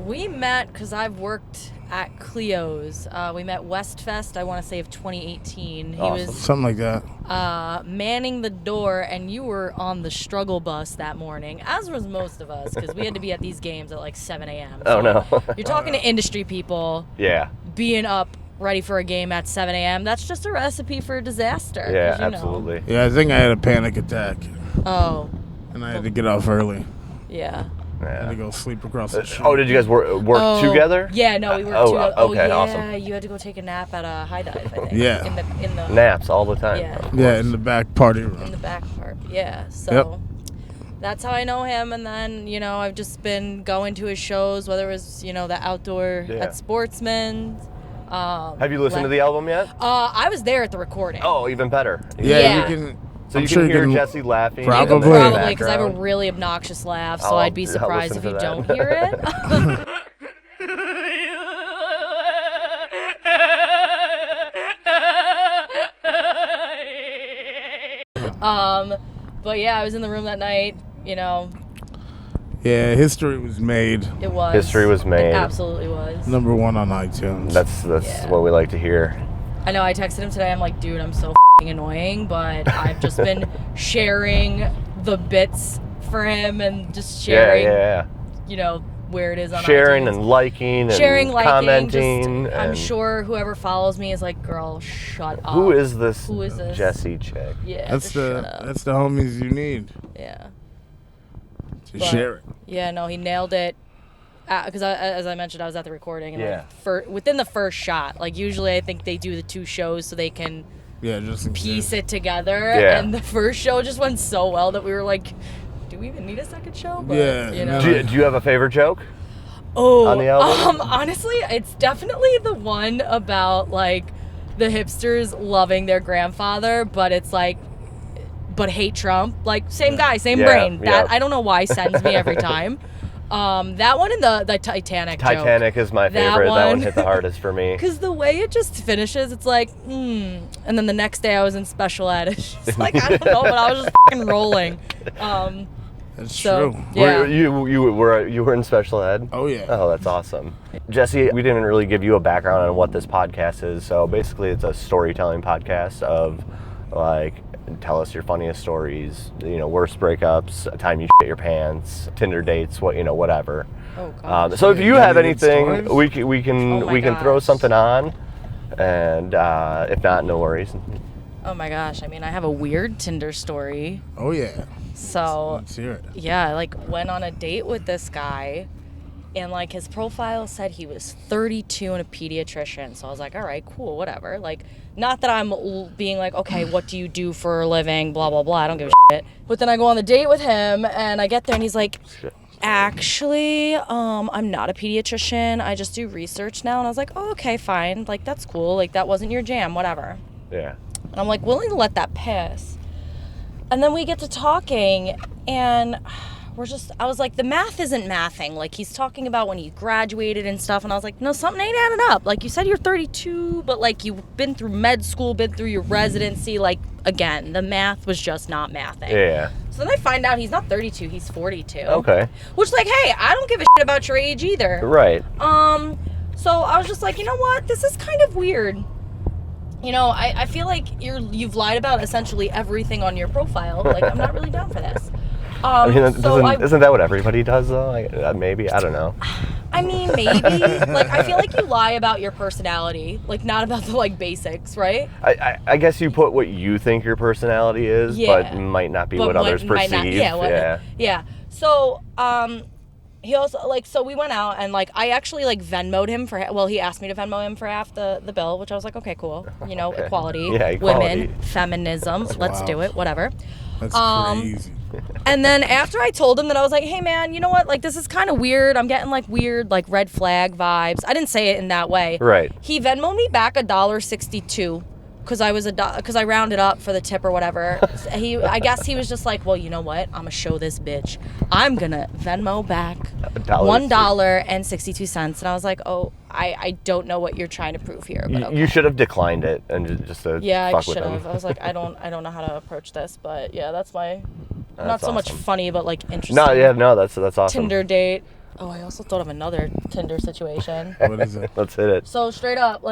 We met because I've worked at Cleo's. We met Westfest, I want to say, of 2018. He was something like that. Manning the door, and you were on the struggle bus that morning, as was most of us, because we had to be at these games at like 7 a.m. So no. You're talking to industry people. Yeah. Being up ready for a game at 7 a.m., that's just a recipe for disaster. Yeah, absolutely. Yeah, I think I had a panic attack. Oh. And I had to get off early. Yeah. Had to go sleep across the street. Oh, did you guys work together? Yeah, no, we worked together. Okay, yeah, awesome. You had to go take a nap at a high dive, I think. Yeah. In the Naps all the time. Yeah. In the back party room. In the back part, yeah. So that's how I know him. And then, I've just been going to his shows, whether it was, the outdoor at Sportsman's. Have you listened to the album yet? I was there at the recording. Oh, even better. Yeah. You can. So you can hear Jesse laughing. Probably. Probably, because I have a really obnoxious laugh, so I'd be surprised if you don't hear it. But yeah, I was in the room that night, Yeah, history was made. It was. History was made. It absolutely was. Number 1 on iTunes. That's what we like to hear. I know, I texted him today, I'm like, dude, I'm so annoying, but I've just been sharing the bits for him and just sharing, where it is on sharing iTunes. And liking and commenting. I'm sure whoever follows me is like, girl, shut up. Who is this Jesse chick? Yeah, that's the homies you need. Yeah. To share it. Yeah, no, he nailed it. Because as I mentioned, I was at the recording, and within the first shot, like usually I think they do the 2 shows so they can just piece it together. Yeah. And the first show just went so well that we were like, do we even need a second show? But, Do you have a favorite joke? On the album? Honestly, it's definitely the one about like the hipsters loving their grandfather, but it's like, but hate Trump. Like same guy, same brain. That I don't know why sends me every time. That one and the Titanic joke. Titanic is my favorite. That one hit the hardest for me. Because the way it just finishes, it's like, and then the next day I was in special ed. It's just like, I don't know, but I was just fucking rolling. That's true. Yeah. You were in special ed? Oh, yeah. Oh, that's awesome. Jesse, we didn't really give you a background on what this podcast is. So basically it's a storytelling podcast of like, tell us your funniest stories, worst breakups, a time you shit your pants, Tinder dates, whatever. Oh, gosh. So if you have anything, stories? we can throw something on, and if not, no worries. Oh my gosh, I mean, I have a weird Tinder story. Oh yeah. So let's hear it. Yeah, I went on a date with this guy, and his profile said he was 32 and a pediatrician. So I was like, all right, cool, whatever. Not that I'm being like, okay, what do you do for a living, blah, blah, blah. I don't give a shit. But then I go on the date with him, and I get there, and he's like, actually, I'm not a pediatrician. I just do research now. And I was like, oh, okay, fine. That's cool. That wasn't your jam, whatever. Yeah. And I'm willing to let that pass. And then we get to talking, and I was like, the math isn't mathing. He's talking about when he graduated and stuff. And I was like, no, something ain't adding up. You said you're 32, but you've been through med school, been through your residency. Again, the math was just not mathing. Yeah. So then I find out he's not 32, he's 42. Okay. Which, hey, I don't give a shit about your age either. Right. So I was just like, you know what? This is kind of weird. I feel like you've lied about essentially everything on your profile. I'm not really down for this. I mean, isn't that what everybody does, though? Maybe. I don't know. I mean, maybe. I feel like you lie about your personality, not about the, basics, right? I guess you put what you think your personality is, but might not be what others perceive. Yeah. So, he also, so we went out, and, I actually, Venmo'd him he asked me to Venmo him for half the bill, which I was like, okay, cool. Okay. Equality, yeah, equality, women, feminism, let's do it, whatever. That's crazy. And then after I told him that, I was like, hey man, you know what? This is kind of weird. I'm getting weird, red flag vibes. I didn't say it in that way. Right. He Venmo'd me back $1.62 because I rounded up for the tip or whatever. I guess he was just like, well, you know what? I'm gonna show this bitch. I'm gonna Venmo back $1.62. And I was like, oh, I don't know what you're trying to prove here. But okay. You should have declined it and just fuck with him. I should have. I was like, I don't know how to approach this, but yeah, that's my. Not so much funny, but interesting. No, that's awesome. Tinder date. Oh, I also thought of another Tinder situation. What is it? Let's hit it. So straight up,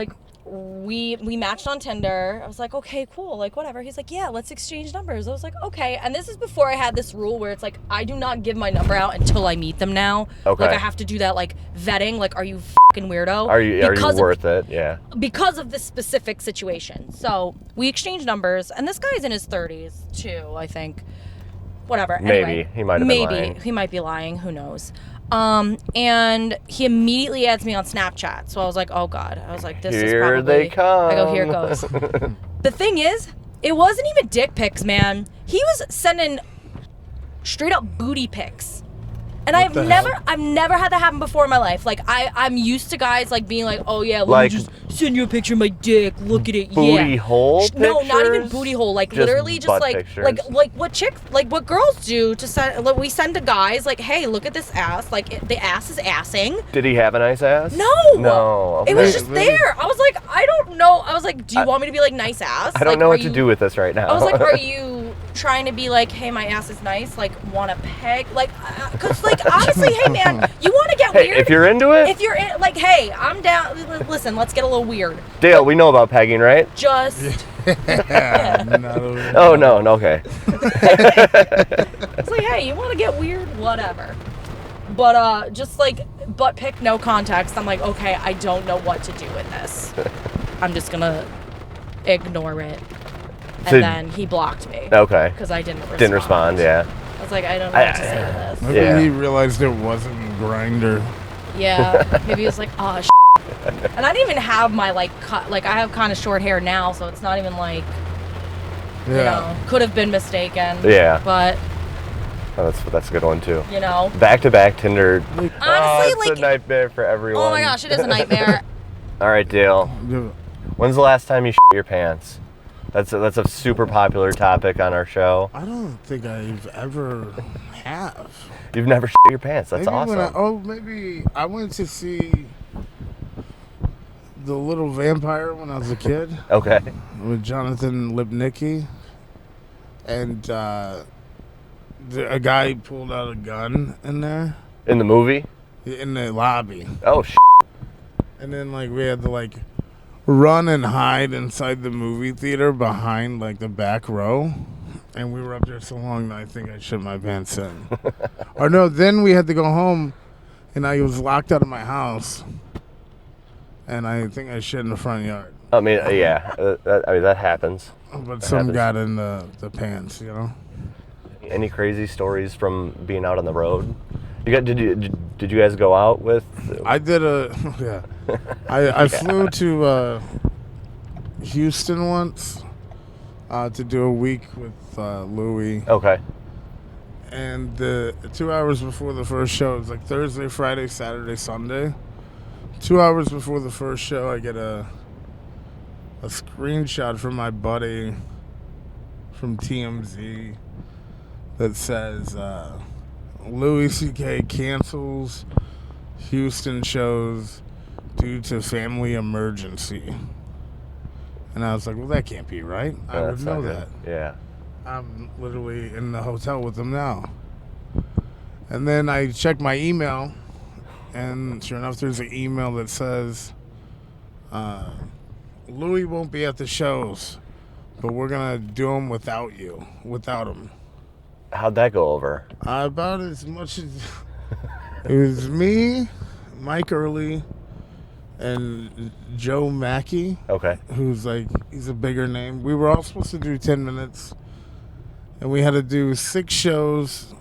we matched on Tinder. I was like, okay, cool, whatever. He's like, yeah, let's exchange numbers. I was like, okay. And this is before I had this rule where it's I do not give my number out until I meet them now. Okay. I have to do that vetting. Are you fucking weirdo? Are you worth it? Yeah. Because of this specific situation. So we exchanged numbers, and this guy's in his 30s too, I think. Whatever. Maybe. Anyway, He might have been lying. He might be lying. Who knows? And he immediately adds me on Snapchat. So I was like, oh God. I was like, this is probably... Here they come. I go, here it goes. The thing is, it wasn't even dick pics, man. He was sending straight up booty pics. And I've never had that happen before in my life. Like I'm used to guys like being like, oh yeah, let me just send you a picture of my dick. Look at it. Booty hole pictures? No, not even booty hole. Like literally just like pictures. like what girls do to send. Like, we send to guys like, hey, look at this ass. Like the ass is assing. Did he have a nice ass? No. Okay. It was just there. I was like, I don't know. I was like, do you want me to be like nice ass? I don't know what to do with this right now. I was like, are you trying to be like, hey, my ass is nice? Like, want to peg? Like, cause like honestly, hey man, you want to get weird? If you're into it. If you're in, like, hey, I'm down. Listen, let's get a little weird. Dale, we know about pegging, right? Just. Oh no, okay. It's like, hey, you want to get weird? Whatever. But just like butt pic, no context. I'm like, okay, I don't know what to do with this. I'm just gonna ignore it. And then he blocked me. Okay. Because I didn't respond. Didn't respond, yeah. I was like, I don't know what to say to this. Maybe he realized it wasn't Grindr. Yeah. Maybe he was like, oh, and I didn't even have my like cut. Like I have kind of short hair now, so it's not even like, you know, could have been mistaken. Yeah. But. Oh, that's a good one too. You know. Back-to-back Tinder. Honestly, it's like a nightmare for everyone. Oh my gosh, it is a nightmare. All right, Dale. When's the last time you shit your pants? That's a super popular topic on our show. I don't think I've ever have. You've never shit your pants. That's maybe awesome. Maybe I went to see The Little Vampire when I was a kid. Okay. With Jonathan Lipnicki. And a guy pulled out a gun in there. In the movie? In the lobby. Oh, shit. And then, like, we had to, like, run and hide inside the movie theater behind, like, the back row. And we were up there so long that I think I shit my pants in. Or no, then we had to go home, and I was locked out of my house. And I think I shit in the front yard. I mean, yeah. That happens. But some got in the pants, you know? Any crazy stories from being out on the road? Did you guys go out with? I did I flew to Houston once to do a week with Louis. Okay. And 2 hours before the first show, it was like Thursday, Friday, Saturday, Sunday. 2 hours before the first show, I get a screenshot from my buddy from TMZ that says Louis C.K. cancels Houston shows due to family emergency. And I was like, well, that can't be right. I would know that. Yeah. I'm literally in the hotel with them now. And then I checked my email, and sure enough, there's an email that says, Louis won't be at the shows, but we're going to do them without him. How'd that go over? About as much as... It was me, Mike Early, and Joe Mackey. Okay. Who's like, he's a bigger name. We were all supposed to do 10 minutes, and we had to do 6 shows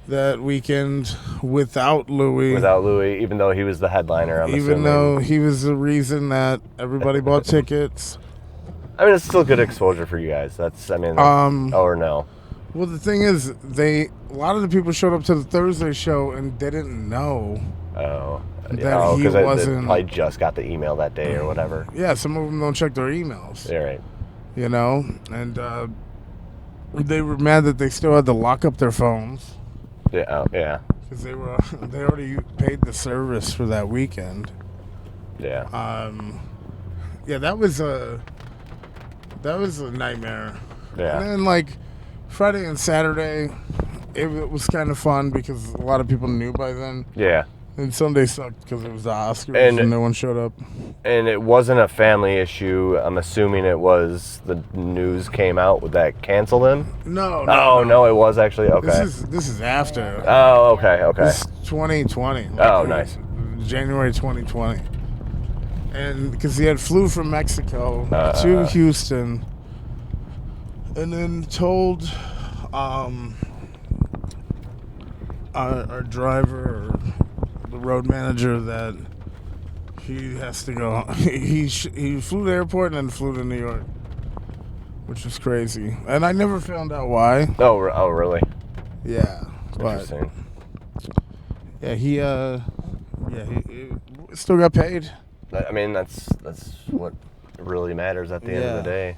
that weekend without Louis. Without Louis, even though he was the headliner, I'm assuming. Even though he was the reason that everybody bought tickets. I mean, it's still good exposure for you guys. Oh or no. Well, the thing is, a lot of the people showed up to the Thursday show and didn't know that he wasn't. They probably just got the email that day or whatever. Yeah, some of them don't check their emails. Yeah, right. You know, and they were mad that they still had to lock up their phones. Yeah, yeah. Because they already paid the service for that weekend. Yeah. Yeah, that was a nightmare. Yeah. And then like Friday and Saturday, it was kind of fun because a lot of people knew by then. Yeah. And Sunday sucked because it was the Oscars and no one showed up. And it wasn't a family issue. I'm assuming it was the news came out that canceled him. No. No, it was actually okay. This is after. Oh, okay. This is 2020. Oh, nice. January 2020. And because he had flew from Mexico to Houston, and then told our driver or the road manager that he has to go. He flew to the airport and then flew to New York, which was crazy. And I never found out why. Oh, really? Yeah. Interesting. Yeah, he still got paid. I mean, that's what really matters at the end of the day.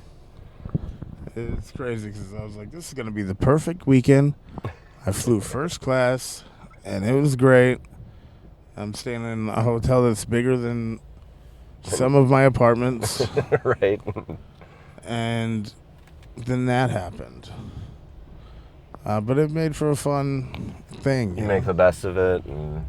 It's crazy because I was like, this is going to be the perfect weekend. I flew first class, and it was great. I'm staying in a hotel that's bigger than some of my apartments. Right. And then that happened. But it made for a fun thing. You make the best of it and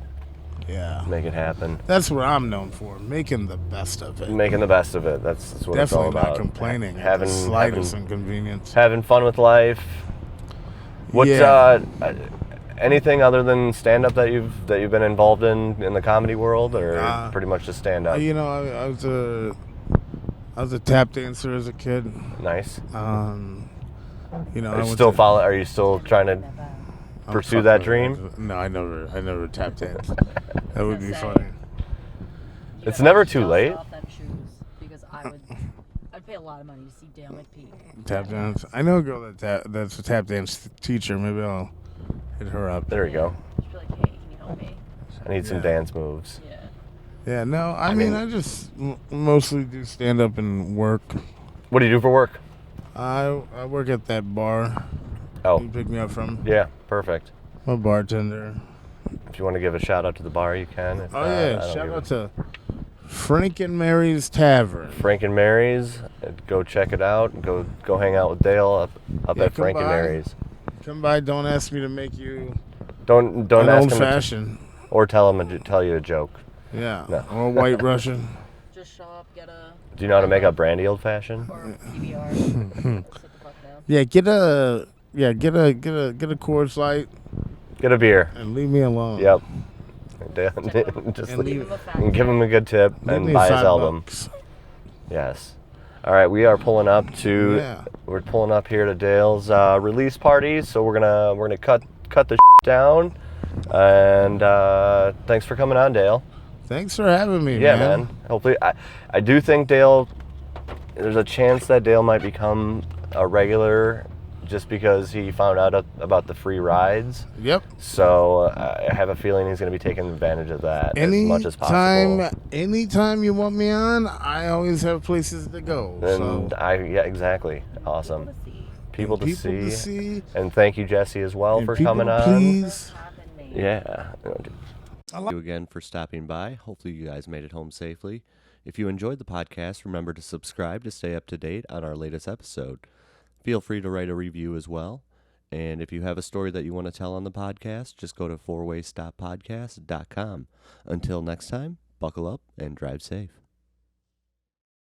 make it happen. That's what I'm known for, making the best of it. Making the best of it. That's what Definitely it's all about. not complaining at the slightest inconvenience. Having fun with life. What anything other than stand-up that you've been involved in the comedy world, or pretty much just stand-up? You know, I was a tap dancer as a kid. Nice. You know, Are you still trying to pursue that dream? No, I never tap danced. That would be funny. It's never too late. Because I'd pay a lot of money to see Dale McPeek. Tap dance. I know a girl that's a tap dance teacher. Maybe I'll hit her up. There we go. She'd be like, hey, can you help me? I need some dance moves. Yeah, no, I mean, I just mostly do stand-up and work. What do you do for work? I work at that bar. Oh. You pick me up from? Yeah, perfect. I'm a bartender. If you want to give a shout-out to the bar, you can. Shout out to Frank and Mary's Tavern. Frank and Mary's. Go check it out. Go hang out with Dale up at Frank and Mary's. Come by. Don't ask me to make you don't an ask old him fashioned. Or tell you a joke. Yeah. No. Or White Russian. Just show up, get a... Do you know how to make a brandy old fashioned? Or PBR. Yeah, get a Coors Light. Get a beer. And leave me alone. Yep. Just and give him a good tip and buy his album. $5. Yes. All right, we are pulling up here to Dale's release party, so we're gonna cut the down. And thanks for coming on, Dale. Thanks for having me, Yeah, man. Hopefully, I do think there's a chance that Dale might become a regular just because he found out about the free rides. Yep. So I have a feeling he's going to be taking advantage of that as much as possible. Anytime you want me on, I always have places to go. Exactly. Awesome. People to see. And thank you, Jesse, as well, for coming on. Please. Yeah. Thank you again for stopping by. Hopefully you guys made it home safely. If you enjoyed the podcast, remember to subscribe to stay up to date on our latest episode. Feel free to write a review as well. And if you have a story that you want to tell on the podcast, just go to fourwaystoppodcast.com. Until next time, buckle up and drive safe.